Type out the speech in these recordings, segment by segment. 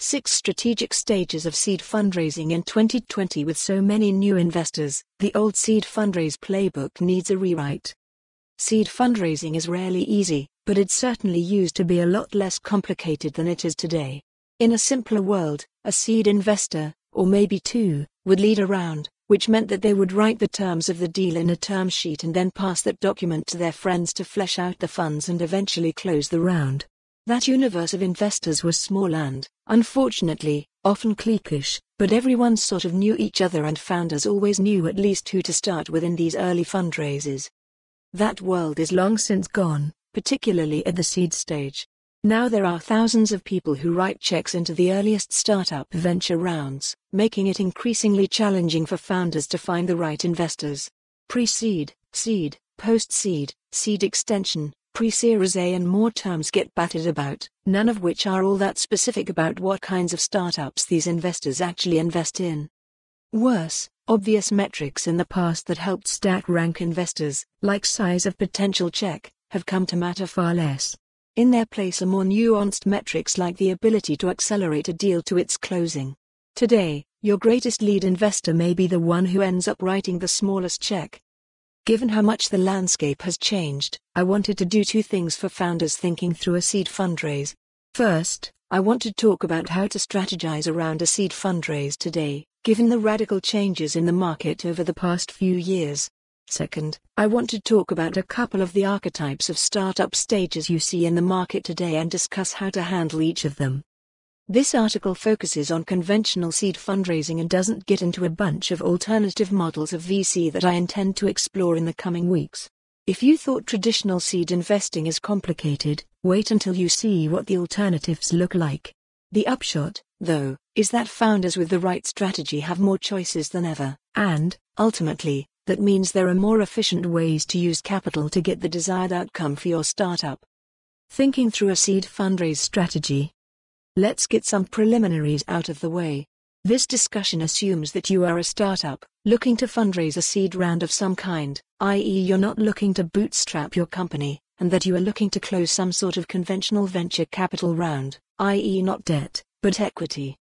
6 strategic stages of seed fundraising in 2020. With so many new investors, the old seed fundraise playbook needs a rewrite. Seed fundraising is rarely easy, but it certainly used to be a lot less complicated than it is today. In a simpler world, a seed investor, or maybe two, would lead a round, which meant that they would write the terms of the deal in a term sheet and then pass that document to their friends to flesh out the funds and eventually close the round. That universe of investors was small and, unfortunately, often cliquish, but everyone sort of knew each other and founders always knew at least who to start with in these early fundraises. That world is long since gone, particularly at the seed stage. Now there are thousands of people who write checks into the earliest startup venture rounds, making it increasingly challenging for founders to find the right investors. Pre-seed, seed, post-seed, seed extension, pre-series A and more terms get batted about, none of which are all that specific about what kinds of startups these investors actually invest in. Worse, obvious metrics in the past that helped stack rank investors, like size of potential check, have come to matter far less. In their place are more nuanced metrics like the ability to accelerate a deal to its closing. Today, your greatest lead investor may be the one who ends up writing the smallest check. Given how much the landscape has changed, I wanted to do 2 things for founders thinking through a seed fundraise. First, I want to talk about how to strategize around a seed fundraise today, given the radical changes in the market over the past few years. Second, I want to talk about a couple of the archetypes of startup stages you see in the market today and discuss how to handle each of them. This article focuses on conventional seed fundraising and doesn't get into a bunch of alternative models of VC that I intend to explore in the coming weeks. If you thought traditional seed investing is complicated, wait until you see what the alternatives look like. The upshot, though, is that founders with the right strategy have more choices than ever, and, ultimately, that means there are more efficient ways to use capital to get the desired outcome for your startup. Thinking through a seed fundraise strategy. Let's get some preliminaries out of the way. This discussion assumes that you are a startup, looking to fundraise a seed round of some kind, i.e. you're not looking to bootstrap your company, and that you are looking to close some sort of conventional venture capital round, i.e. not debt, but equity.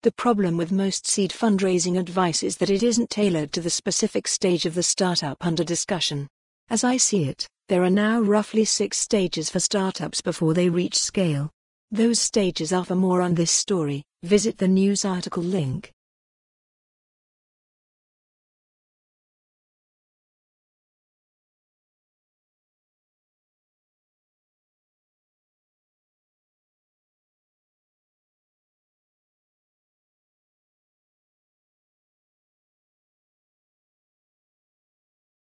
The problem with most seed fundraising advice is that it isn't tailored to the specific stage of the startup under discussion. As I see it, there are now roughly 6 stages for startups before they reach scale. Those stages are. For more on this story, visit the news article link.